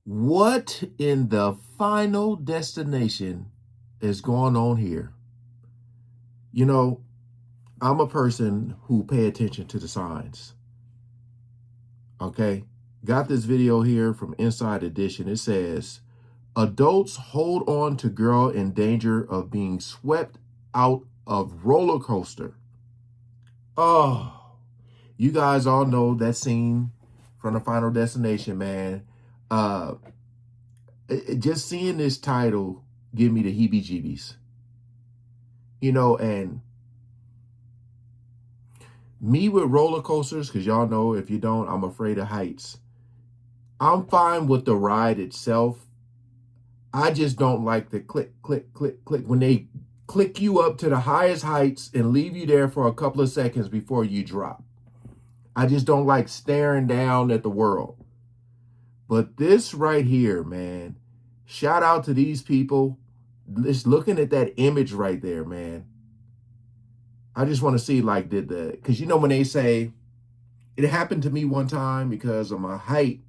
What in the Final Destination is going on here? You know, I'm a person who pay attention to the signs. Okay? Got this video here from Inside Edition. It says, adults hold on to girl in danger of being swept out of roller coaster. Oh, you guys all know that scene from the Final Destination, man. Uh, just seeing this title give me the heebie-jeebies. And me with roller coasters, because y'all know if you don't, I'm afraid of heights. I'm fine with the ride itself. I just don't like the click, click, click, click. When they click you up to the highest heights and leave you there for a couple of seconds before you drop. I just don't like staring down at the world. But this right here, man, shout out to these people. Just looking at that image right there, man. I just want to see, like, because when they say, it happened to me one time because of my height,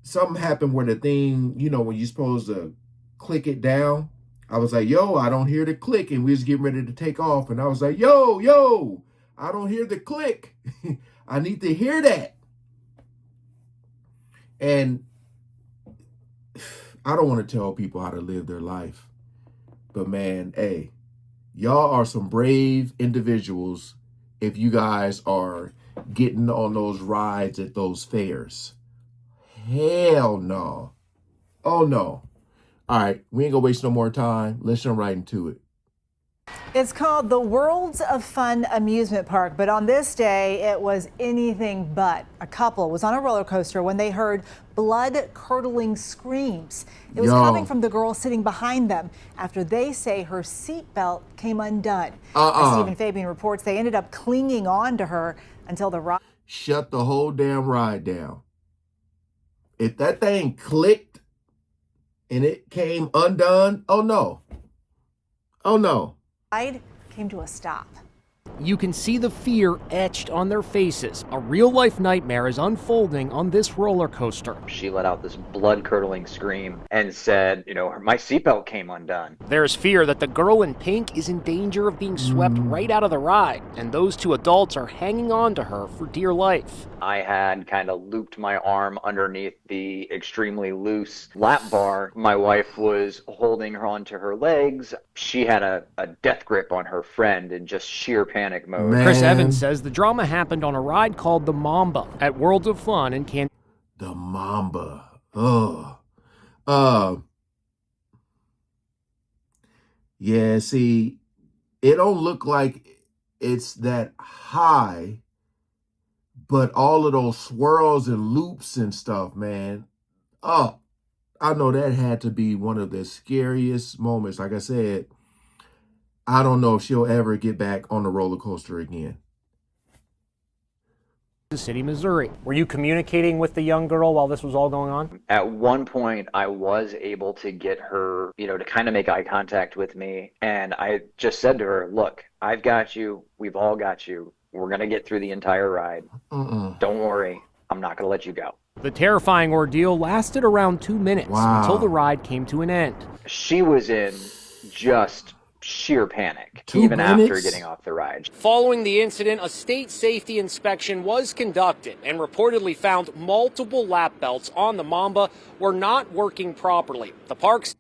something happened where the thing, when you're supposed to click it down, I was like, yo, I don't hear the click, and we was getting ready to take off, and I was like, yo, I don't hear the click. I need to hear that. And I don't want to tell people how to live their life, but man, hey, y'all are some brave individuals if you guys are getting on those rides at those fairs. Hell no. Oh no. All right, we ain't gonna waste no more time. Let's jump right into it. It's called the Worlds of Fun amusement park, but on this day, it was anything but. A couple was on a roller coaster when they heard blood-curdling screams. It was coming from the girl sitting behind them after they say her seatbelt came undone. As Stephen Fabian reports, they ended up clinging on to her until the ride. Shut the whole damn ride down. If that thing clicked and it came undone, oh no. Oh no. Ride came to a stop. You can see the fear etched on their faces. A real-life nightmare is unfolding on this roller coaster. She let out this blood-curdling scream and said, my seatbelt came undone. There's fear that the girl in pink is in danger of being swept right out of the ride, and those two adults are hanging on to her for dear life. I had kind of looped my arm underneath the extremely loose lap bar. My wife was holding her onto her legs. She had a death grip on her friend in just sheer panic mode. Man. Chris Evans says the drama happened on a ride called the Mamba at Worlds of Fun in Kansas. The Mamba. Oh. Yeah, see, it don't look like it's that high, but all of those swirls and loops and stuff, man. Oh, I know that had to be one of the scariest moments. Like I said, I don't know if she'll ever get back on the roller coaster again. City, Missouri. Were you communicating with the young girl while this was all going on? At one point, I was able to get her, to kind of make eye contact with me. And I just said to her, look, I've got you. We've all got you. We're going to get through the entire ride. Don't worry. I'm not going to let you go. The terrifying ordeal lasted around 2 minutes until the ride came to an end. She was in just sheer panic, 2 even minutes? after getting off the ride. Following the incident, a state safety inspection was conducted and reportedly found multiple lap belts on the Mamba were not working properly. The park's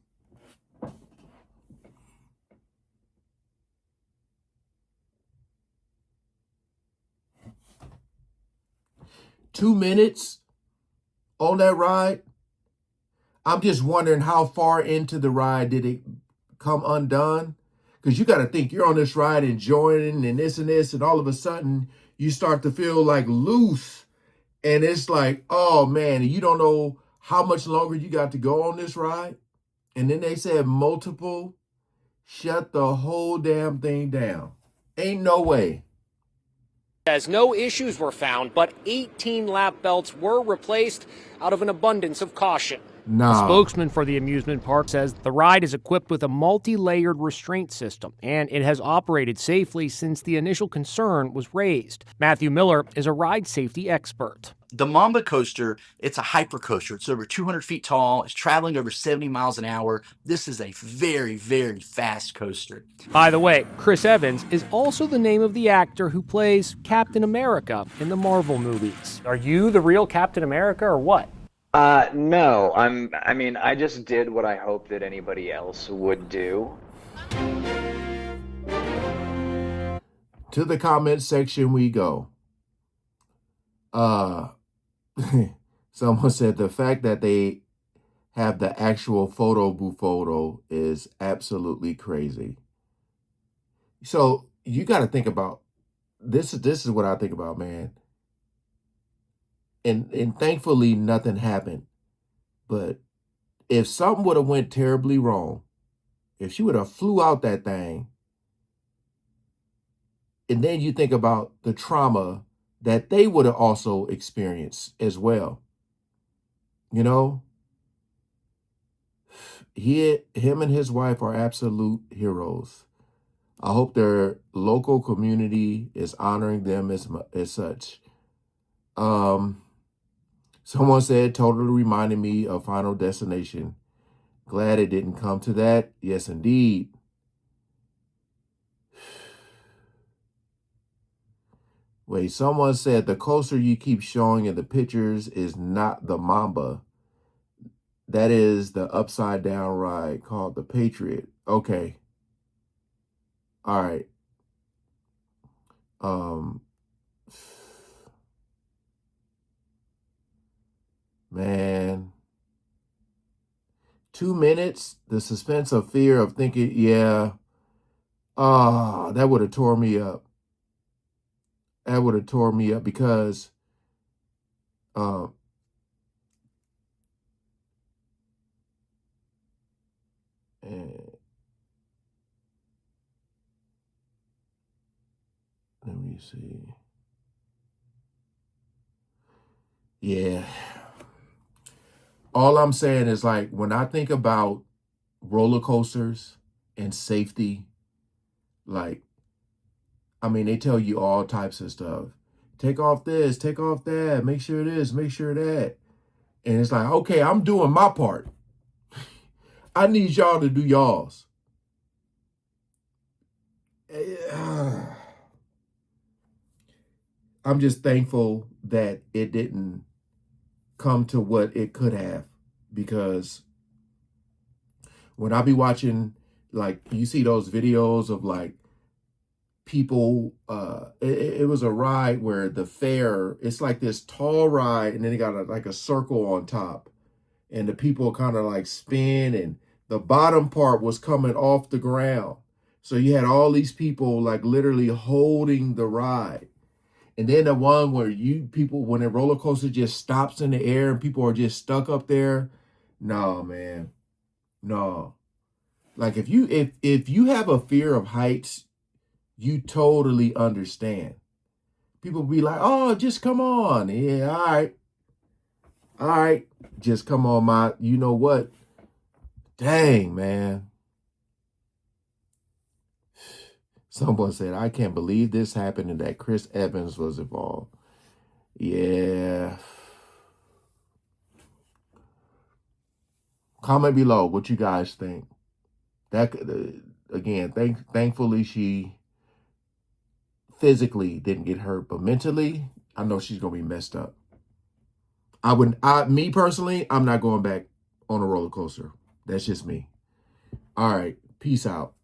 2 minutes on that ride? I'm just wondering how far into the ride did it come undone? Because you got to think, you're on this ride enjoying and this, and all of a sudden you start to feel like loose. And it's like, oh man, you don't know how much longer you got to go on this ride. And then they said multiple, shut the whole damn thing down. Ain't no way. As no issues were found, but 18 lap belts were replaced out of an abundance of caution. A Nah. spokesman for the amusement park says the ride is equipped with a multi-layered restraint system, and it has operated safely since the initial concern was raised. Matthew Miller is a ride safety expert. The Mamba coaster, it's a hyper coaster. It's over 200 feet tall. It's traveling over 70 miles an hour. This is a very, very fast coaster. By the way, Chris Evans is also the name of the actor who plays Captain America in the Marvel movies. Are you the real Captain America or what? No, I just did what I hope that anybody else would do. To the comment section we go. Someone said the fact that they have the actual photo booth photo is absolutely crazy. So you got to think about this. This is what I think about, man. And thankfully nothing happened. But if something would have went terribly wrong, if she would have flew out that thing, and then you think about the trauma that they would have also experienced as well. You know, him and his wife are absolute heroes. I hope their local community is honoring them as such. Someone said totally reminded me of Final Destination. Glad it didn't come to that. Yes, indeed. Wait, someone said the coaster you keep showing in the pictures is not the Mamba. That is the upside down ride called the Patriot. Okay. All right. Man. 2 minutes, the suspense of fear of thinking, yeah, that would have tore me up. That would have tore me up because and let me see. Yeah. All I'm saying is, like, when I think about roller coasters and safety, like, I mean, they tell you all types of stuff. Take off this, take off that, make sure this, make sure that. And it's like, okay, I'm doing my part. I need y'all to do y'all's. I'm just thankful that it didn't come to what it could have, because when I be watching, like, you see those videos of like people, it was a ride where the fair, it's like this tall ride and then they got like a circle on top and the people kind of like spin and the bottom part was coming off the ground. So you had all these people like literally holding the ride. And then the one where when a roller coaster just stops in the air and people are just stuck up there. No, man. No. Like if you have a fear of heights, you totally understand. People be like, oh, just come on. Yeah, all right. All right. Just come on, you know what? Dang, man. Someone said, I can't believe this happened and that Chris Evans was involved. Yeah. Comment below what you guys think. That again, thankfully she physically didn't get hurt, but mentally, I know she's gonna be messed up. Me personally, I'm not going back on a roller coaster. That's just me. All right, peace out.